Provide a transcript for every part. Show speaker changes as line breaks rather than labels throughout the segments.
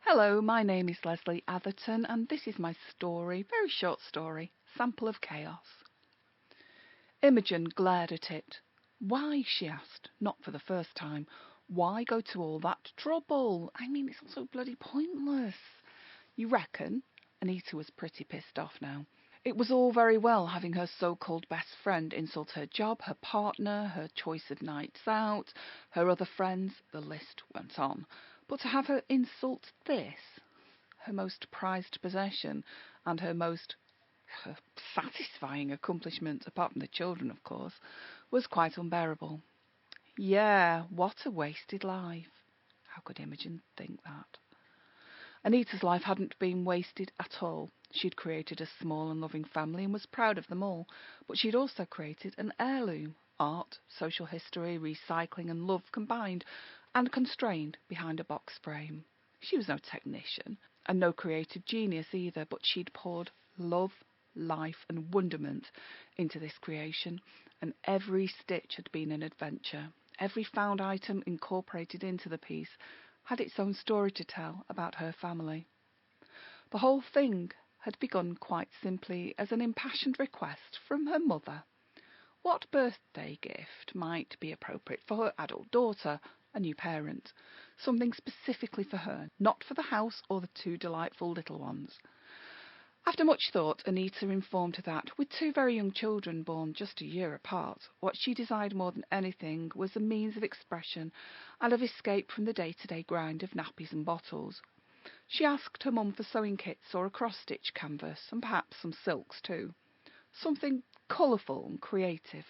Hello, my name is Lesley Atherton, and this is my story, very short story, Sample of Chaos. Imogen glared at it. Why, she asked, not for the first time. Why go to all that trouble? I mean, it's all so bloody pointless. You reckon? Anita was pretty pissed off now. It was all very well having her so-called best friend insult her job, her partner, her choice of nights out, her other friends, the list went on. But to have her insult this, her most prized possession, and her most satisfying accomplishment, apart from the children, of course, was quite unbearable. Yeah, what a wasted life. How could Imogen think that? Anita's life hadn't been wasted at all. She'd created a small and loving family and was proud of them all, but she'd also created an heirloom. Art, social history, recycling and love combined and constrained behind a box frame. She was no technician and no creative genius either, but she'd poured love, life and wonderment into this creation, and every stitch had been an adventure. Every found item incorporated into the piece had its own story to tell about her family. The whole thing had begun quite simply as an impassioned request from her mother. What birthday gift might be appropriate for her adult daughter, a new parent? Something specifically for her, not for the house or the two delightful little ones. After much thought, Anita informed her that, with two very young children born just a year apart, what she desired more than anything was a means of expression and of escape from the day-to-day grind of nappies and bottles. She asked her mum for sewing kits or a cross-stitch canvas, and perhaps some silks too. Something colourful and creative,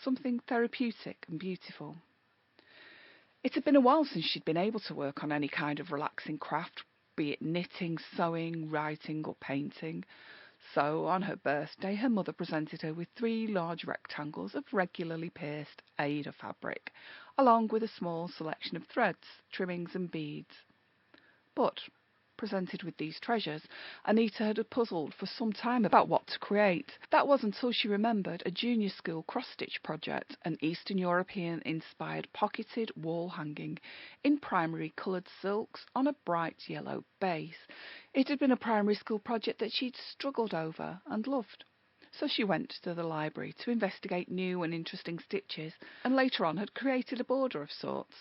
something therapeutic and beautiful. It had been a while since she'd been able to work on any kind of relaxing craft, be it knitting, sewing, writing or painting. So, on her birthday, her mother presented her with 3 large rectangles of regularly pierced Aida fabric, along with a small selection of threads, trimmings and beads. But, presented with these treasures, Anita had puzzled for some time about what to create. That was until she remembered a junior school cross-stitch project, an Eastern European-inspired pocketed wall hanging in primary coloured silks on a bright yellow base. It had been a primary school project that she'd struggled over and loved. So she went to the library to investigate new and interesting stitches, and later on had created a border of sorts.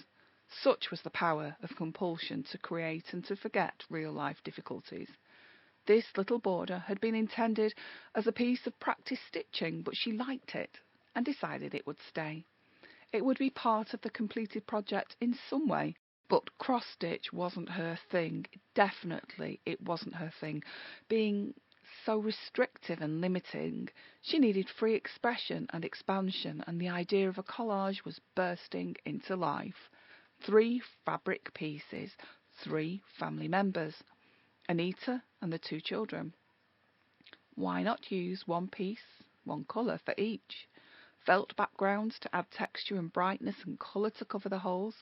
Such was the power of compulsion to create and to forget real-life difficulties. This little border had been intended as a piece of practice stitching, but she liked it and decided it would stay. It would be part of the completed project in some way, but cross-stitch wasn't her thing. Definitely it wasn't her thing. Being so restrictive and limiting, she needed free expression and expansion, and the idea of a collage was bursting into life. 3 fabric pieces, 3 family members, Anita and the 2 children. Why not use one piece, one colour for each? Felt backgrounds to add texture and brightness and colour to cover the holes.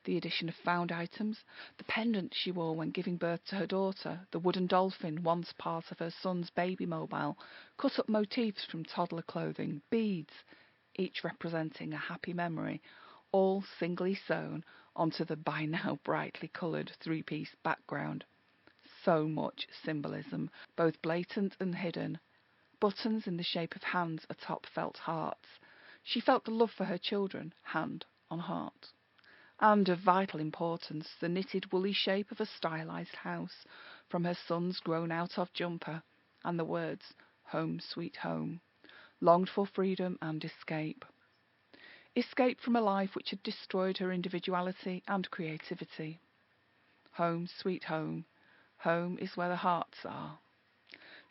The addition of found items, the pendant she wore when giving birth to her daughter, the wooden dolphin once part of her son's baby mobile, cut up motifs from toddler clothing, beads, each representing a happy memory, all singly sewn onto the by now brightly coloured 3-piece background. So much symbolism, both blatant and hidden. Buttons in the shape of hands atop felt hearts. She felt the love for her children, hand on heart. And of vital importance, the knitted woolly shape of a stylised house from her son's grown-out-of jumper, and the words, "Home, sweet home," longed for freedom and escape. Escape from a life which had destroyed her individuality and creativity. Home, sweet home. Home is where the hearts are.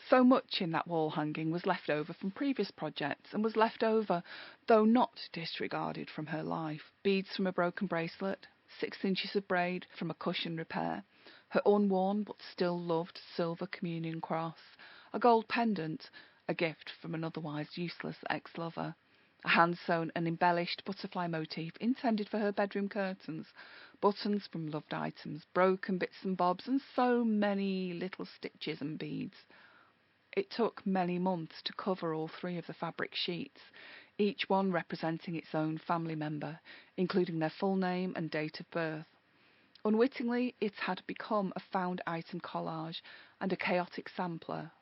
So much in that wall hanging was left over from previous projects, and was left over, though not disregarded, from her life. Beads from a broken bracelet, 6 inches of braid from a cushion repair, her unworn but still loved silver communion cross, a gold pendant, a gift from an otherwise useless ex-lover, a hand-sewn and embellished butterfly motif intended for her bedroom curtains, buttons from loved items, broken bits and bobs, and so many little stitches and beads. It took many months to cover all 3 of the fabric sheets, each one representing its own family member, including their full name and date of birth. Unwittingly, it had become a found item collage and a chaotic sampler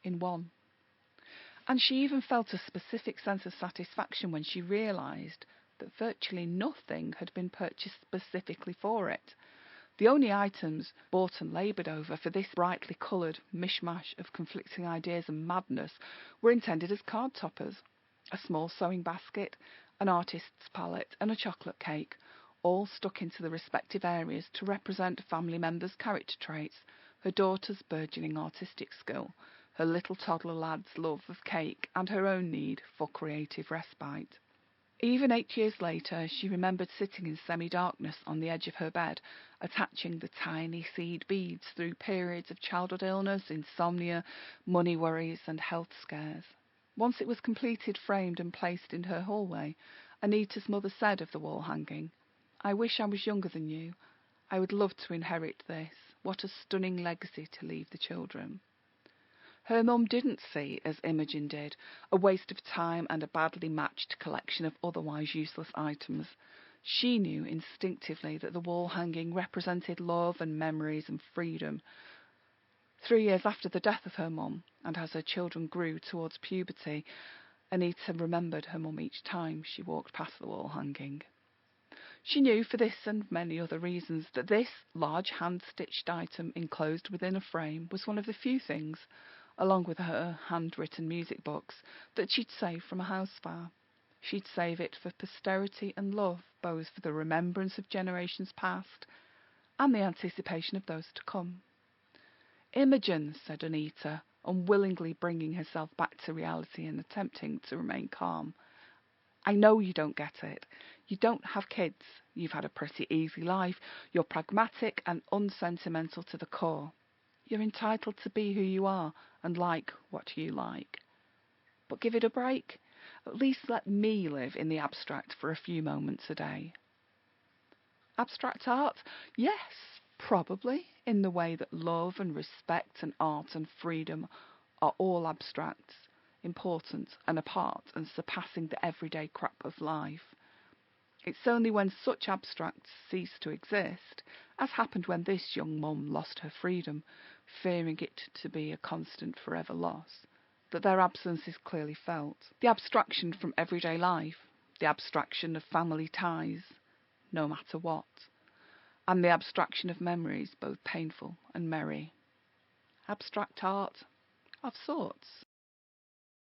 in one. And she even felt a specific sense of satisfaction when she realised that virtually nothing had been purchased specifically for it. The only items bought and laboured over for this brightly coloured mishmash of conflicting ideas and madness were intended as card toppers. A small sewing basket, an artist's palette and a chocolate cake, all stuck into the respective areas to represent family members' character traits, her daughter's burgeoning artistic skill, her little toddler lad's love of cake, and her own need for creative respite. Even 8 years later, she remembered sitting in semi-darkness on the edge of her bed, attaching the tiny seed beads through periods of childhood illness, insomnia, money worries, and health scares. Once it was completed, framed and placed in her hallway, Anita's mother said of the wall hanging, "I wish I was younger than you. I would love to inherit this. What a stunning legacy to leave the children." Her mum didn't see, as Imogen did, a waste of time and a badly matched collection of otherwise useless items. She knew instinctively that the wall hanging represented love and memories and freedom. 3 years after the death of her mum, and as her children grew towards puberty, Anita remembered her mum each time she walked past the wall hanging. She knew, for this and many other reasons, that this large hand-stitched item enclosed within a frame was one of the few things, along with her handwritten music books, that she'd save from a house fire. She'd save it for posterity and love, both for the remembrance of generations past and the anticipation of those to come. "Imogen," said Anita, unwillingly bringing herself back to reality and attempting to remain calm, "I know you don't get it. You don't have kids. You've had a pretty easy life. You're pragmatic and unsentimental to the core. You're entitled to be who you are and like what you like. But give it a break. At least let me live in the abstract for a few moments a day." Abstract art? Yes, probably, in the way that love and respect and art and freedom are all abstracts, important and apart and surpassing the everyday crap of life. It's only when such abstracts cease to exist, as happened when this young mum lost her freedom, fearing it to be a constant forever loss, that their absence is clearly felt. The abstraction from everyday life, the abstraction of family ties, no matter what, and the abstraction of memories, both painful and merry. Abstract art, of sorts.